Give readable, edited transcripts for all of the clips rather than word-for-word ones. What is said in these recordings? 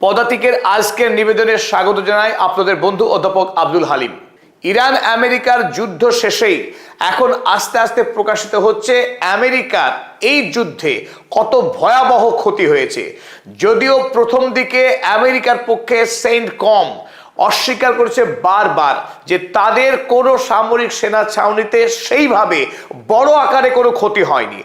পদাতিকের আজকের নিবেদনে স্বাগত জানাই আপনাদের বন্ধু অধ্যাপক আব্দুল হালিম। ইরান আমেরিকার যুদ্ধ শেষেই এখন আস্তে আস্তে প্রকাশিত হচ্ছে আমেরিকার এই যুদ্ধে কত ভয়াবহ ক্ষতি হয়েছে। যদিও প্রথম দিকে আমেরিকার পক্ষে সেন্ট কম অস্বীকার করেছে বারবার যে তাদের কোনো সামরিক সেনা ছাউনিতে সেইভাবে বড় আকারে কোনো ক্ষতি হয়নি।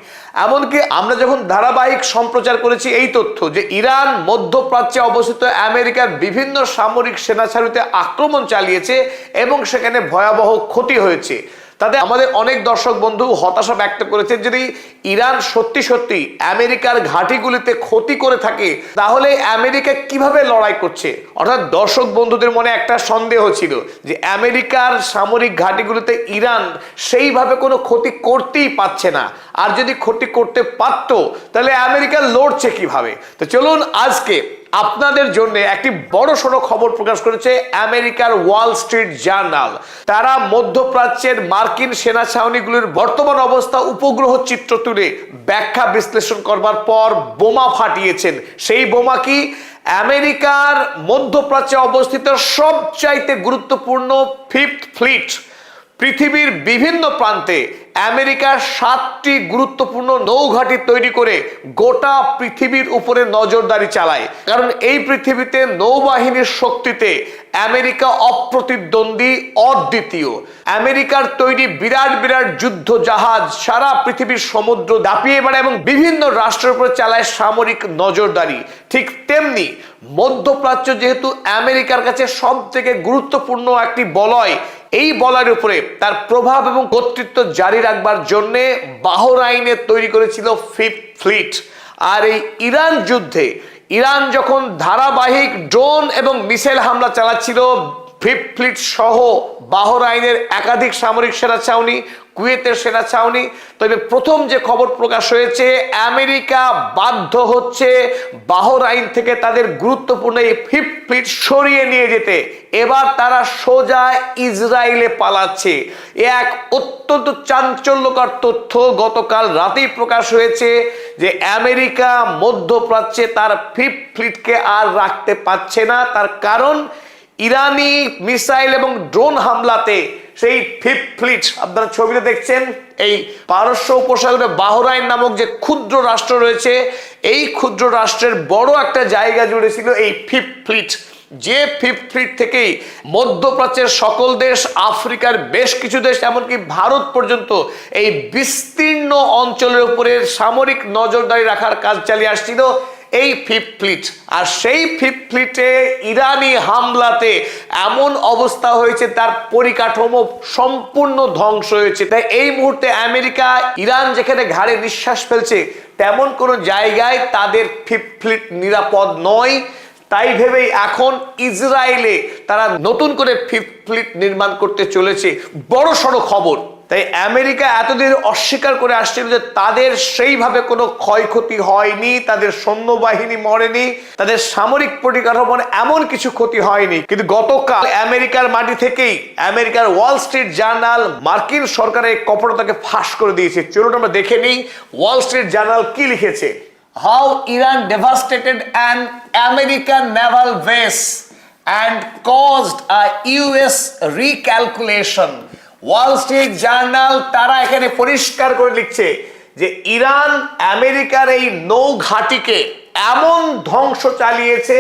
এমনকি আমরা যখন ধারাবাহিক সম্প্রচার করেছি এই তথ্য যে ইরান মধ্যপ্রাচ্যে অবস্থিত আমেরিকার বিভিন্ন সামরিক সেনা ছাউনিতে আক্রমণ চালিয়েছে এবং সেখানে ভয়াবহ ক্ষতি হয়েছে, তাতে আমাদের অনেক দর্শক বন্ধু হতাশা ব্যক্ত করেছেন যদি ইরান সত্যি সত্যি আমেরিকার ঘাঁটিগুলিতে ক্ষতি করে থাকে তাহলে আমেরিকা কিভাবে লড়াই করছে। অর্থাৎ দর্শক বন্ধুদের মনে একটা সন্দেহ ছিল যে আমেরিকার সামরিক ঘাঁটিগুলিতে ইরান সেইভাবে কোনো ক্ষতি করতেই পারছে না, আর যদি ক্ষতি করতে পারত তাহলে আমেরিকা লড়ছে কিভাবে। তো চলুন আজকে আপনাদের জন্য একটি বড় সড়ো খবর প্রকাশ করেছে আমেরিকার ওয়াল স্ট্রিট জার্নাল। তারা মধ্যপ্রাচ্যের মার্কিন সেনা ছাউনিগুলির বর্তমান অবস্থা উপগ্রহ চিত্র তুলে ব্যাখ্যা বিশ্লেষণ করবার পর বোমা ফাটিয়েছেন। সেই বোমা কি? আমেরিকার মধ্যপ্রাচ্যে অবস্থিত সবচাইতে গুরুত্বপূর্ণ ফিফথ ফ্লিট পৃথিবীর বিভিন্ন প্রান্তে আমেরিকার 7টি গুরুত্বপূর্ণ নৌঘাঁটি তৈরি করে গোটা পৃথিবীর উপরে নজরদারি চালায়। কারণ এই পৃথিবীতে নৌবাহিনীর শক্তিতে আমেরিকা অপ্রতিদ্বন্দ্বী, অদ্বিতীয়। আমেরিকার তৈরি বিরাট বিরাট যুদ্ধ জাহাজ সারা পৃথিবীর সমুদ্র দাপিয়ে বেড়ায় এবং বিভিন্ন রাষ্ট্রের উপরে চালায় সামরিক নজরদারি। ঠিক তেমনি মধ্যপ্রাচ্য যেহেতু আমেরিকার কাছে সব থেকে গুরুত্বপূর্ণ একটি বলয়, এই বলয়ের উপরে তার প্রভাব এবং কর্তৃত্ব জারি রাখবার জন্যে বাহরাইনে তৈরি করেছিল ফিফথ ফ্লিট। আর এই ইরান যুদ্ধে ইরান যখন ধারাবাহিক ড্রোন এবং মিসাইল হামলা চালাচ্ছিল ফিফথ ফ্লিট সহ বাহরাইনের একাধিক সামরিক সেনা ছাউনি, কুয়েতের সেনা ছাউনি, তবে প্রথম যে খবর প্রকাশ হয়েছে আমেরিকা বাধ্য হচ্ছে বাহরাইন থেকে তাদের গুরুত্বপূর্ণ এই ফিফথ ফ্লিট সরিয়ে নিয়ে যেতে। এবার তারা সোজা ইসরায়েলে পালাচ্ছে। এক অত্যন্ত চাঞ্চল্যকর তথ্য গতকাল রাতেই প্রকাশ হয়েছে যে আমেরিকা মধ্যপ্রাচ্যে তার ফিফথ ফ্লিটকে আর রাখতে পারছে না। তার কারণ ইরানি মিসাইল এবং ড্রোন হামলাতে সেই ফিফথ ফ্লিট, আপনারা ছবিতে দেখছেন, এই পারস্য উপসাগরে বাহরাইন নামক যে ক্ষুদ্র রাষ্ট্র রয়েছে, এই ক্ষুদ্র রাষ্ট্রের বড় একটা জায়গা জুড়ে ছিল এই ফিফথ ফ্লিট। যে ফিফথ ফ্লিট থেকেই মধ্যপ্রাচ্যের সকল দেশ, আফ্রিকার বেশ কিছু দেশ, এমনকি ভারত পর্যন্ত এই বিস্তীর্ণ অঞ্চলের উপরে সামরিক নজরদারি রাখার কাজ চালিয়ে আসছিল এই ফিফথ ফ্লিট। আর সেই ফিফথ ফ্লিটে ইরানি হামলাতে এমন অবস্থা হয়েছে তার পরিকাঠামো সম্পূর্ণ ধ্বংস হয়েছে। তাই এই মুহূর্তে আমেরিকা ইরান যেখানে ঘাড়ে নিঃশ্বাস ফেলছে তেমন কোনো জায়গায় তাদের ফিফথ ফ্লিট নিরাপদ নয়। তাই ভেবেই এখন ইসরায়েলে তারা নতুন করে ফিফথ ফ্লিট নির্মাণ করতে চলেছে। বড় সড়ো খবর। তাই আমেরিকা এতদিন অস্বীকার করে আসছিল যে তাদের সেইভাবে কোনো ক্ষয়ক্ষতি হয়নি, তাদের সৈন্যবাহিনী মরেনি, তাদের সামরিক পরিকাঠামোর এমন কিছু ক্ষতি হয়নি। কিন্তু গতকাল আমেরিকার মাটি থেকেই আমেরিকার ওয়াল স্ট্রিট জার্নাল মার্কিন সরকারের কপটতাকে ফাঁস করে দিয়েছে। চলুন আমরা দেখে নিই ওয়াল স্ট্রিট জার্নাল কি লিখেছে। How Iran devastated an American naval base and caused a US recalculation. Wall Street journal তারা এখানে পরিষ্কার করে লিখছে যে ইরান আমেরিকার এই নৌ ঘাঁটিকে এমন ধ্বংস চালিয়েছে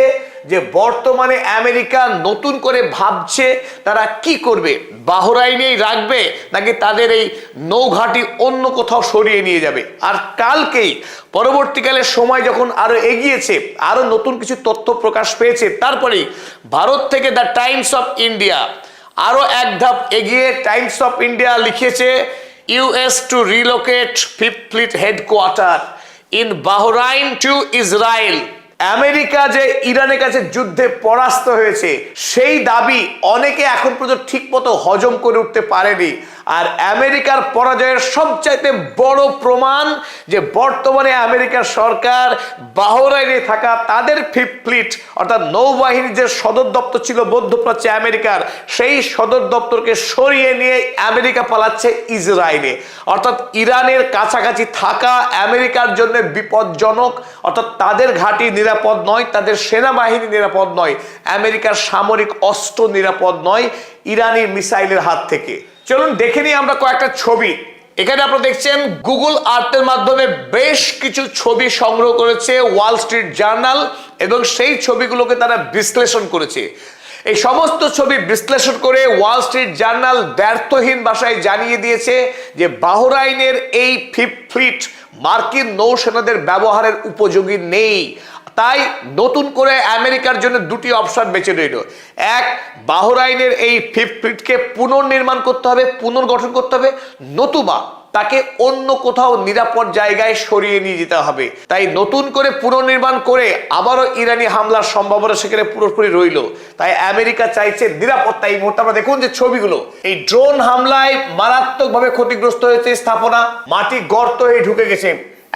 যে বর্তমানে আমেরিকা নতুন করে ভাবছে তারা কি করবে, বাহরাইনেই রাখবে নাকি তাদের এই নৌঘাঁটি অন্য কোথাও সরিয়ে নিয়ে যাবে। আর কালকেই পরবর্তীকালে সময় যখন আরো এগিয়েছে, আরো নতুন কিছু তথ্য প্রকাশ পেয়েছে, তারপরেই ভারত থেকে দ্য টাইমস অফ ইন্ডিয়া আরো এক ধাপ এগিয়ে টাইমস অফ ইন্ডিয়া লিখেছে US to relocate fifth fleet headquarter in Bahrain to Israel. America যে ইরানের কাছে যুদ্ধে পরাস্ত হয়েছে সেই দাবি অনেকে এখন পর্যন্ত ঠিক মতো হজম করে উঠতে পারেনি। আর আমেরিকার পরাজয়ের সবচাইতে বড় প্রমাণ যে বর্তমানে আমেরিকার সরকার বাহরাইনে থাকা তাদের ফিফথ ফ্লিট অর্থাৎ নৌবাহিনীর যে সদর দপ্তর ছিল মধ্যপ্রাচ্যে আমেরিকার, সেই সদর দপ্তরকে সরিয়ে নিয়ে আমেরিকা পালাচ্ছে ইসরায়েলে। অর্থাৎ ইরানের কাছাকাছি থাকা আমেরিকার জন্য বিপজ্জনক, অর্থাৎ তাদের ঘাঁটি নিরাপদ নয়, তাদের সেনাবাহিনী নিরাপদ নয়, আমেরিকার সামরিক অস্ত্র নিরাপদ নয় ইরানি মিসাইলের হাত থেকে। চলুন দেখে নিই আমরা কয়েকটা ছবি। এখানে আপনারা দেখছেন গুগল আর্থের মাধ্যমে বেশ কিছু ছবি সংগ্রহ করেছে ওয়াল স্ট্রিট জার্নাল এবং সেই ছবিগুলোকে তারা বিশ্লেষণ করেছে। এই সমস্ত ছবি বিশ্লেষণ করে ওয়াল স্ট্রিট জার্নাল ব্যর্থহীন ভাষায় জানিয়ে দিয়েছে যে বাহরাইনের এই ফিফথ ফ্লিট মার্কিন নৌসেনাদের ব্যবহারের উপযোগী নেই। তাই নতুন করে আমেরিকার জন্য দুটি অপশন বেঁচে রইল। এক, বাহরাইনের এই ফিফথ ফ্লিটকে পুনর্নির্মাণ করতে হবে, পুনর্গঠন করতে হবে, নতুবা তাকে অন্য কোথাও নিরাপদ জায়গায় সরিয়ে নিয়ে যেতে হবে। তাই নতুন করে পুনর্নির্মাণ করে আবারও ইরানি হামলার সম্ভাবনা সেখানে পুরোপুরি রইল। তাই আমেরিকা চাইছে নিরাপত্তা। এই মুহূর্তে আমরা দেখুন যে ছবিগুলো, এই ড্রোন হামলায় মারাত্মকভাবে ক্ষতিগ্রস্ত হয়েছে স্থাপনা, মাটি গর্ত হয়ে ঢুকে গেছে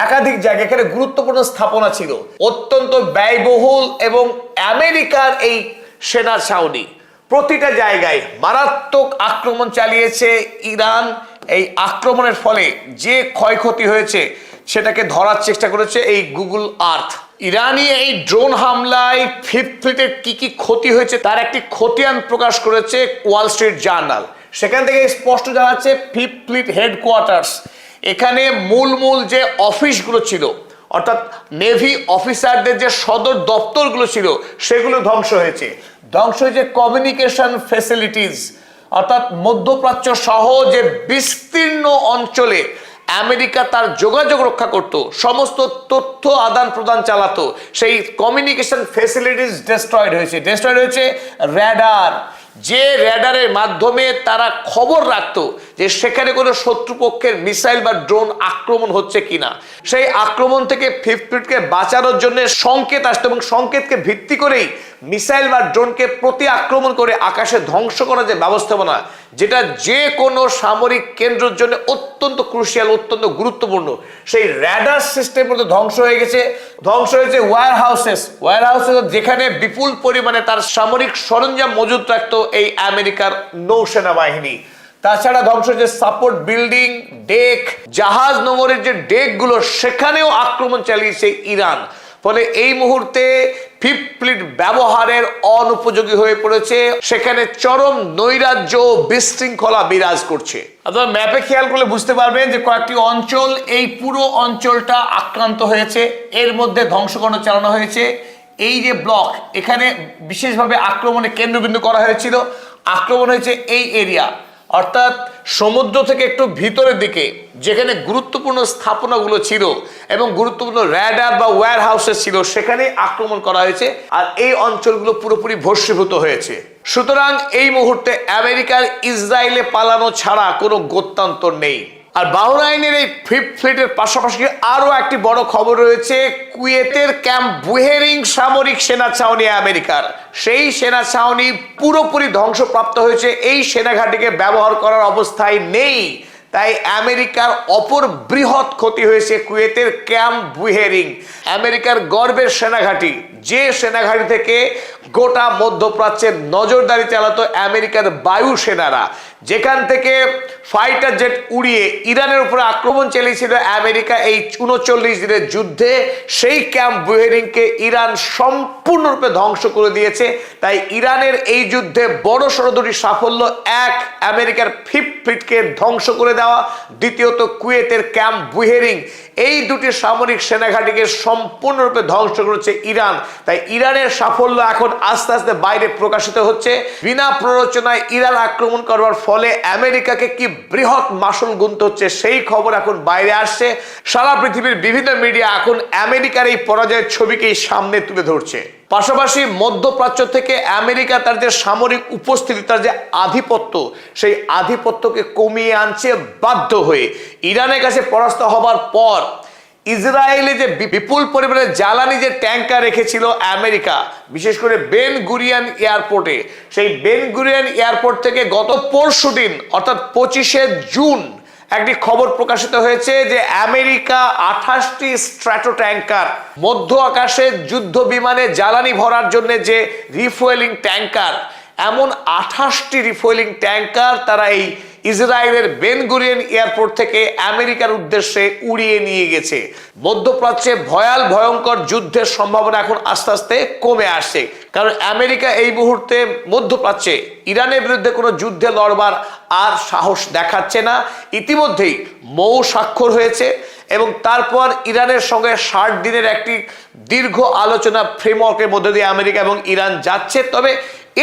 একাধিক জায়গায়। এখানে গুরুত্বপূর্ণ স্থাপনা ছিল, অত্যন্ত ব্যয়বহুল, এবং আমেরিকার এই সেনা ছাউনি প্রতিটা জায়গায় মারাত্মক আক্রমণ চালিয়েছে ইরান। এই আক্রমণের ফলে যে ক্ষয়ক্ষতি হয়েছে সেটাকে ধরার চেষ্টা করেছে এই গুগল আর্থ। ইরানি এই ড্রোন হামলায় ফিফথ ফ্লিটের কি কি ক্ষতি হয়েছে তার একটি খতিয়ান প্রকাশ করেছে ওয়াল স্ট্রিট জার্নাল। সেখান থেকে স্পষ্ট জানাচ্ছে ফিফথ ফ্লিট হেডকোয়ার্টার্স, এখানে মূল যে অফিসগুলো ছিল, অর্থাৎ নেভি অফিসারদের যে সদর দপ্তরগুলো ছিল সেগুলো ধ্বংস হয়েছে। ধ্বংস হয়েছে কমিউনিকেশন ফ্যাসিলিটিস, অর্থাৎ মধ্যপ্রাচ্য সহ যে বিস্তীর্ণ অঞ্চলে আমেরিকা তার যোগাযোগ রক্ষা করত, সমস্ত তথ্য আদান প্রদান চালাতো, সেই কমিউনিকেশন ফ্যাসিলিটিস ডিস্ট্রয়েড হয়েছে। র্যাডার, যে র্যাডারের মাধ্যমে তারা খবর রাখতো যে সেখানে কোনো শত্রুপক্ষের মিসাইল বা ড্রোন আক্রমণ হচ্ছে কিনা, সেই আক্রমণ থেকে ফিফথ ফ্লিটকে বাঁচানোর জন্য সংকেত আসতো এবং সংকেতকে ভিত্তি করেই মিসাইল বা ড্রোনকে প্রতি আক্রমণ করে আকাশে ধ্বংস করার যে ব্যবস্থাপনা, যেটা যে কোনো সামরিক কেন্দ্রের জন্য অত্যন্ত ক্রুশিয়াল, অত্যন্ত গুরুত্বপূর্ণ, সেই র্যাডার সিস্টেম মধ্যে ধ্বংস হয়ে গেছে। ধ্বংস হয়েছে ওয়্যার হাউসেস, যেখানে বিপুল পরিমাণে তার সামরিক সরঞ্জাম মজুত রাখতো এই আমেরিকার নৌসেনা বাহিনী। তাছাড়া ধ্বংস হয়েছে সাপোর্ট বিল্ডিং, ডেক, জাহাজ নোঙরের যে ডেকগুলো সেখানেও আক্রমণ চালিয়েছে ইরান। ফলে এই মুহূর্তে ফিফথ ফ্লিট ব্যবহারের অনুপযোগী হয়ে পড়েছে, সেখানে চরম নৈরাজ্য, বিশৃঙ্খলা বিরাজ করছে। আপনারা ম্যাপে খেয়াল করলে বুঝতে পারবেন যে কয়েকটি অঞ্চল, এই পুরো অঞ্চলটা আক্রান্ত হয়েছে, এর মধ্যে ধ্বংসকরণ চালানো হয়েছে। এই যে ব্লক, এখানে বিশেষভাবে আক্রমণের কেন্দ্রবিন্দু করা হয়েছিল। আক্রমণ হয়েছে এই এরিয়া, অর্থাৎ সমুদ্র থেকে একটু ভিতরের দিকে যেখানে গুরুত্বপূর্ণ স্থাপনাগুলো ছিল এবং গুরুত্বপূর্ণ র্যাডার বা ওয়্যার হাউসেস ছিল, সেখানে আক্রমণ করা হয়েছে আর এই অঞ্চলগুলো পুরোপুরি ভস্মীভূত হয়েছে। সুতরাং এই মুহূর্তে আমেরিকার ইসরায়েলে পালানো ছাড়া কোনো গত্যন্তর নেই। আর বাহরাইনের এই ফিফথ ফ্লিটের পাশাপাশি আরো একটি বড় খবর রয়েছে, কুয়েতের ক্যাম্প বুহেরিং সামরিক সেনা ছাউনি আমেরিকার, সেই সেনা ছাউনি পুরোপুরি ধ্বংসপ্রাপ্ত হয়েছে। এই সেনাঘাটিকে ব্যবহার করার অবস্থায় নেই। তাই আমেরিকার অপর বৃহৎ ক্ষতি হয়েছে কুয়েতের ক্যাম্প বুহেরিং, আমেরিকার গর্বের সেনাঘাটি, যে সেনাঘাটি থেকে গোটা মধ্যপ্রাচ্যের নজরদারি চালাতো আমেরিকার বায়ু সেনারা, যেখান থেকে ফাইটার জেট উড়িয়ে ইরানের উপরে আক্রমণ চালিয়েছিল আমেরিকা এই 39 দিনের যুদ্ধে। সেই ক্যাম্প বুহেরিংকে ইরান সম্পূর্ণরূপে ধ্বংস করে দিয়েছে। তাই ইরানের এই যুদ্ধে বড় সড় দুটি সাফল্য, এক, আমেরিকার ফিফথ ফ্লিটকে ধ্বংস করে দেওয়া, দ্বিতীয়ত কুয়েতের ক্যাম্প বুহেরিং, এই দুটি সামরিক সেনাঘাটিকে সম্পূর্ণরূপে ধ্বংস করেছে ইরান। তাই ইরানের সাফল্য এখন আস্তে আস্তে বাইরে প্রকাশিত হচ্ছে। বিনা প্ররোচনায় ইরান আক্রমণ করবার ফলে আমেরিকাকে কি বৃহৎ মাসুল গুনতে হচ্ছে সেই খবর এখন বাইরে আসছে। সারা পৃথিবীর বিভিন্ন মিডিয়া এখন আমেরিকার এই পরাজয়ের ছবিকেই সামনে তুলে ধরছে। পাশাপাশি মধ্যপ্রাচ্য থেকে আমেরিকা তার যে সামরিক উপস্থিতি, তার যে আধিপত্য, সেই আধিপত্যকে কমিয়ে আনছে বাধ্য হয়ে। ইরানের কাছে পরাস্ত হবার পর ইসরায়েলে যে বিপুল পরিমাণে জ্বালানি যে ট্যাঙ্কার রেখেছিল আমেরিকা, বিশেষ করে বেন গুরিয়ান এয়ারপোর্টে, সেই বেন গুরিয়ান এয়ারপোর্ট থেকে গত পরশুদিন অর্থাৎ 25শে জুন একটি খবর প্রকাশিত হয়েছে যে আমেরিকা 28টি স্ট্র্যাটো ট্যাঙ্কার, মধ্য আকাশে যুদ্ধ বিমানে জ্বালানি ভরার জন্য যে রিফুয়েলিং ট্যাঙ্কার, এমন 28টি রিফুয়েলিং ট্যাঙ্কার তারা এই ইসরায়েলের বেন গুরিয়ন এয়ারপোর্ট থেকে আমেরিকার উদ্দেশ্যে উড়িয়ে নিয়ে গেছে। মধ্যপ্রাচ্যে ভয়ঙ্কর যুদ্ধের সম্ভাবনা এখন আস্তে আস্তে কমে আসছে, কারণ আমেরিকা এই মুহূর্তে মধ্যপ্রাচ্যে ইরানের বিরুদ্ধে কোনো যুদ্ধে লড়বার আর সাহস দেখাচ্ছে না। ইতিমধ্যেই মৌ স্বাক্ষর হয়েছে এবং তারপর ইরানের সঙ্গে 60 দিনের একটি দীর্ঘ আলোচনা ফ্রেমওয়ার্কের মধ্যে দিয়ে আমেরিকা এবং ইরান যাচ্ছে। তবে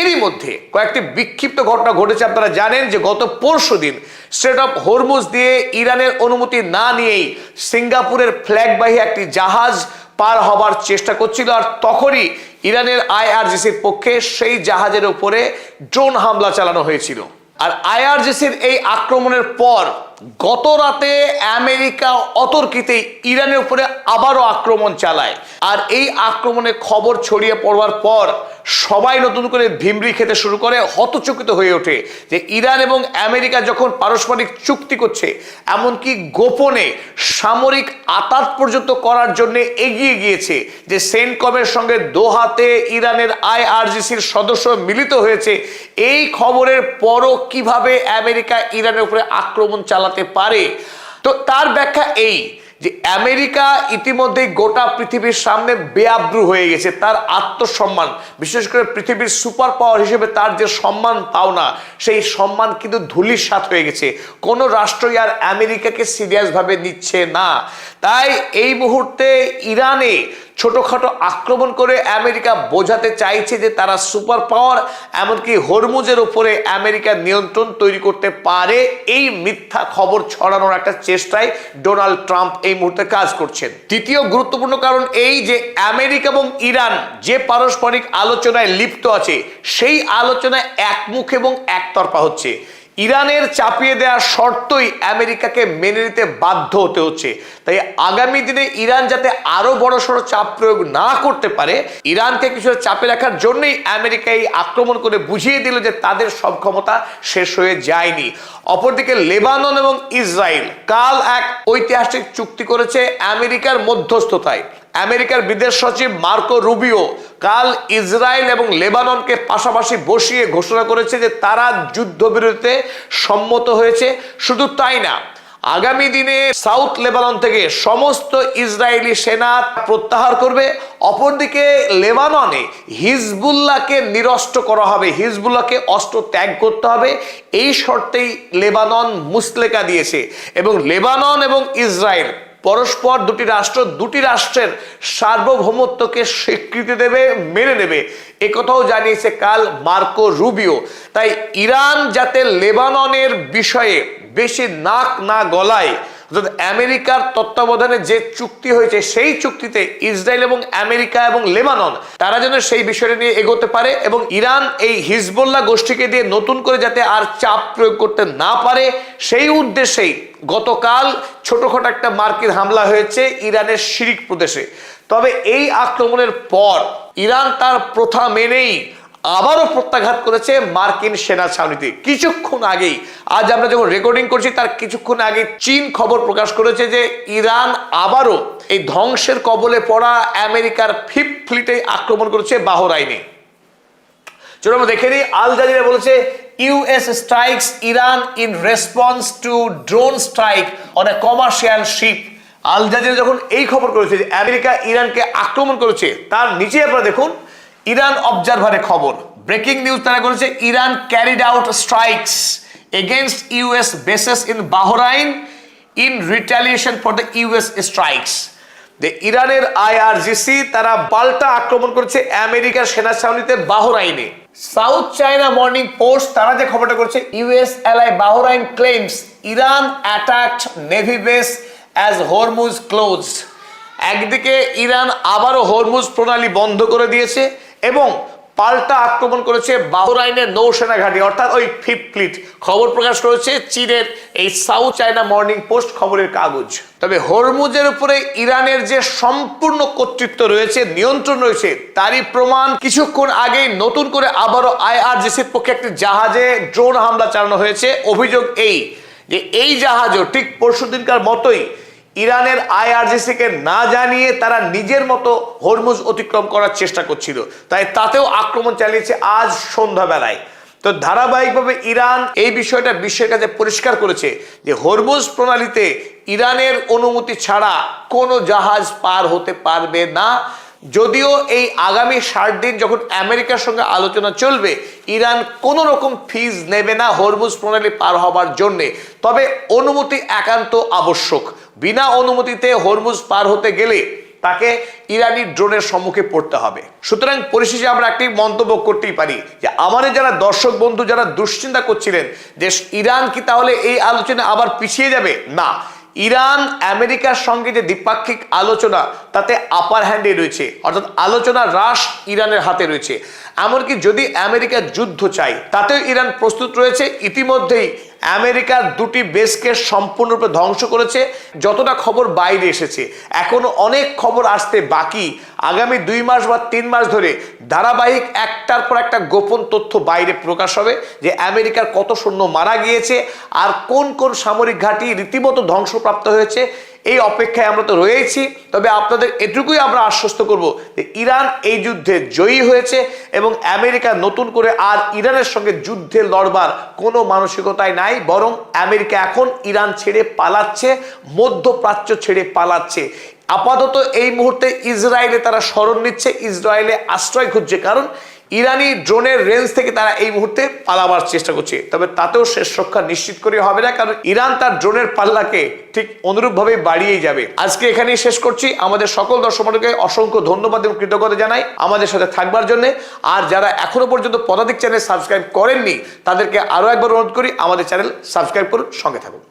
এরই মধ্যে কয়েকটি বিক্ষিপ্ত ঘটনা ঘটেছে। আপনারা জানেন যে গত পরশুদিন স্ট্রেট অফ হরমুজ দিয়ে ইরানের অনুমতি না নিয়েই সিঙ্গাপুরের ফ্ল্যাগবাহী একটি জাহাজ পার হবার চেষ্টা করছিল, আর তখনই ইরানের আইআরজিসির পক্ষে সেই জাহাজের উপরে ড্রোন হামলা চালানো হয়েছিল। আর আইআরজিসির এই আক্রমণের পর গত রাতে আমেরিকা অতর্কিতেই ইরানের উপরে আবারও আক্রমণ চালায়। আর এই আক্রমণের খবর ছড়িয়ে পড়বার পর সবাই নতুন করে ভিমরি খেতে শুরু করে, হতচকিত হয়ে ওঠে যে ইরান এবং আমেরিকা যখন পারস্পরিক চুক্তি করছে, এমনকি গোপনে সামরিক আতাত পর্যন্ত করার জন্য এগিয়ে গিয়েছে, যে সেন্টকমের সঙ্গে দোহাতে ইরানের আইআরজিসির সদস্য মিলিত হয়েছে, এই খবরের পরও কিভাবে আমেরিকা ইরানের উপরে আক্রমণ চালাতে পারে? তো তার ব্যাখ্যা এই যে আমেরিকা ইতিমধ্যেই গোটা পৃথিবীর সামনে বেআব্রু হয়ে গেছে। তার আত্মসম্মান, বিশেষ করে পৃথিবীর সুপার পাওয়ার হিসেবে তার যে সম্মান পাওনা, সেই সম্মান কিন্তু ধূলিসাৎ হয়ে গেছে। কোনো রাষ্ট্রই আর আমেরিকাকে সিরিয়াসভাবে নিচ্ছে না। তাই এই মুহূর্তে ইরানে ছোটখাটো আক্রমণ করে আমেরিকা বোঝাতে চাইছে যে তারা সুপার পাওয়ার, এমনকি হরমুজের উপরে আমেরিকার নিয়ন্ত্রণ তৈরি করতে পারে। এই মিথ্যা খবর ছড়ানোর একটা চেষ্টায় ডোনাল্ড ট্রাম্প এই মুহূর্তে কাজ করছেন। দ্বিতীয় গুরুত্বপূর্ণ কারণ এই যে আমেরিকা এবং ইরান যে পারস্পরিক আলোচনায় লিপ্ত আছে, সেই আলোচনায় একমুখ এবং একতরফা হচ্ছে। ইরানের চাপিয়ে দেওয়ার শর্তই আমেরিকাকে মেনে নিতে বাধ্য হতে হচ্ছে। তাই আগামী দিনে ইরান যাতে আরো বড়সড় চাপ প্রয়োগ না করতে পারে, ইরানকে কিছুটা চাপে রাখার জন্যই আমেরিকা এই আক্রমণ করে বুঝিয়ে দিল যে তাদের সব ক্ষমতা শেষ হয়ে যায়নি। অপরদিকে লেবানন এবং ইসরায়েল কাল এক ঐতিহাসিক চুক্তি করেছে আমেরিকার মধ্যস্থতায়। আমেরিকার বিদেশ সচিব মার্কো রুবিও কাল ইসরায়েল এবং লেবাননকে পাশাপাশি বসিয়ে ঘোষণা করেছে যে তারা যুদ্ধবিরতিতে সম্মত হয়েছে। শুধু তাই না, আগামী দিনে সাউথ লেবানন থেকে সমস্ত ইসরায়েলি সেনা প্রত্যাহার করবে। অপরদিকে লেবাননে হিজবুল্লাহকে নিরস্ত্র করা হবে, হিজবুল্লাহকে অস্ত্র ত্যাগ করতে হবে, এই শর্তেই লেবানন মুসলেকা দিয়েছে। এবং লেবানন এবং ইসরায়েল পরস্পর দুটি রাষ্ট্রের সার্বভৌমত্বকে স্বীকৃতি দেবে, মেনে নেবে, একথাও জানিয়েছে কাল মার্কো রুবিও। তাই ইরান যাতে লেবাননের বিষয়ে বেশি নাক না গলায়, আমেরিকার তত্ত্বাবধানে যে চুক্তি হয়েছে সেই চুক্তিতে ইসরায়েল এবং আমেরিকা এবং লেবানন তারা যেন সেই বিষয়টা নিয়ে এগোতে পারে, এবং ইরান এই হিজবুল্লাহ গোষ্ঠীকে দিয়ে নতুন করে যাতে আর চাপ প্রয়োগ করতে না পারে, সেই উদ্দেশ্যেই গতকাল ছোটখাটো একটা মার্কিন হামলা হয়েছে ইরানের শিরিক প্রদেশে। তবে এই আক্রমণের পর ইরান তার প্রথা মেনেই আবারও প্রত্যাঘাত করেছে মার্কিন সেনা ছাউনিতে। কিছুক্ষণ আগেই, আজ আমরা যখন রেকর্ডিং করছি তার কিছুক্ষণ আগে চীন খবর প্রকাশ করেছে যে ইরান আবারও এই ধ্বংসের কবলে পড়া আমেরিকার ফিফথ ফ্লিটে আক্রমণ করেছে বাহরাইনে। চলো আমরা দেখে নিই। আল জাজিরা বলেছে US strikes Iran in response to drone strike on a commercial ship. Al Jazeera যখন এই খবর করেছে যে আমেরিকা ইরানকে আক্রমণ করেছে, তার নিচে আপনারা দেখুন ইরান অবজারভারে খবর, ব্রেকিং নিউজ তারা করেছে Iran carried out strikes against US bases in Bahrain in retaliation for the US strikes. ইরানের আইআরজিসি তারা পাল্টা আক্রমণ করেছে আমেরিকার সেনা ছাউনিতে বাহরাইনে। সাউথ চায়না মর্নিং পোস্ট তারা যে খবরটা করেছে, US ally Bahrain claims Iran attacked navy base as Hormuz closed. একদিকে ইরান আবারও হরমুজ প্রণালী বন্ধ করে দিয়েছে এবং পাল্টা আক্রমণ করেছে বাহরাইনের নৌসেনা ঘাঁটি, অর্থাৎ ওই ফিফথ ফ্লিট। খবর প্রকাশ করেছে চীনের এই সাউথ চায়না মর্নিং পোস্ট খবরের কাগজ। তবে হরমুজের উপরে ইরানের যে সম্পূর্ণ কর্তৃত্ব রয়েছে, নিয়ন্ত্রণ রয়েছে, তারই প্রমাণ কিছুক্ষণ আগেই নতুন করে আবারও আইআরজিসির পক্ষে একটি জাহাজে ড্রোন হামলা চালানো হয়েছে। অভিযোগ এই যে এই জাহাজও ঠিক পরশুদিনকার মতোই ইরানের আইআরজিসিকে না জানিয়ে তারা নিজের মতো হরমুজ অতিক্রম করার চেষ্টা করছিল, তাই তাতেও আক্রমণ চালিয়েছে আজ সন্ধ্যাবেলায়। তো ধারাবাহিকভাবে ইরান এই বিষয়টা বিশ্বের কাছে পরিষ্কার করেছে যে হরমুজ প্রণালীতে ইরানের অনুমতি ছাড়া কোনো জাহাজ পার হতে পারবে না। যদিও এই আগামী 60 দিন যখন আমেরিকার সঙ্গে আলোচনা চলবে, ইরান কোনো রকম ফিজ নেবে না হরমুজ প্রণালী পার হবার জন্যে, তবে অনুমতি একান্ত আবশ্যক। বিনা অনুমতিতে হরমুজ পার হতে গেলে তাকে ইরানি ড্রোনের সম্মুখে পড়তে হবে। সুতরাং পরিশেষে আমরা একটি মন্তব্য করতেই পারি যে আমাদের যারা দর্শক বন্ধু যারা দুশ্চিন্তা করছিলেন যে ইরান কি তাহলে এই আলোচনা আবার পিছিয়ে যাবে, না, ইরান আমেরিকার সঙ্গে যে দ্বিপাক্ষিক আলোচনা তাতে আপার হ্যান্ডে রয়েছে, অর্থাৎ আলোচনা রাশ ইরানের হাতে রয়েছে। এমনকি যদি আমেরিকা যুদ্ধ চায় তাতেও ইরান প্রস্তুত রয়েছে। ইতিমধ্যেই আমেরিকার দুটি বেসকে সম্পূর্ণরূপে ধ্বংস করেছে। যতটা খবর বাইরে এসেছে, এখনো অনেক খবর আসতে বাকি। আগামী 2 মাস বা 3 মাস ধরে ধারাবাহিক একটার পর একটা গোপন তথ্য বাইরে প্রকাশ হবে যে আমেরিকার কত সৈন্য মারা গিয়েছে আর কোন কোন সামরিক ঘাঁটি রীতিমতো ধ্বংসপ্রাপ্ত হয়েছে। এই অপেক্ষায় আমরা তো রয়েছি। তবে আপনাদের এটুকুই আমরা আশ্বস্ত করব যে ইরান এই যুদ্ধে জয়ী হয়েছে এবং আমেরিকা নতুন করে আর ইরানের সঙ্গে যুদ্ধে লড়বার কোনো মানসিকতায় নাই, বরং আমেরিকা এখন ইরান ছেড়ে পালাচ্ছে, মধ্যপ্রাচ্য ছেড়ে পালাচ্ছে। আপাতত এই মুহূর্তে ইসরায়েলে তারা শরণ নিচ্ছে, ইসরায়েলে আশ্রয় খুঁজছে, কারণ ইরানি ড্রোনের রেঞ্জ থেকে তারা এই মুহূর্তে পালাবার চেষ্টা করছে। তবে তাতেও শেষ রক্ষা নিশ্চিত করে হবে না, কারণ ইরান তার ড্রোনের পাল্লাকে ঠিক অনুরূপভাবে বাড়িয়েই যাবে। আজকে এখানেই শেষ করছি। আমাদের সকল দর্শককে অসংখ্য ধন্যবাদ এবং কৃতজ্ঞতা জানাই আমাদের সাথে থাকবার জন্য। আর যারা এখনো পর্যন্ত পদাতিক চ্যানেল সাবস্ক্রাইব করেননি তাদেরকে আরো একবার অনুরোধ করি, আমাদের চ্যানেল সাবস্ক্রাইব করুন, সঙ্গে থাকুন।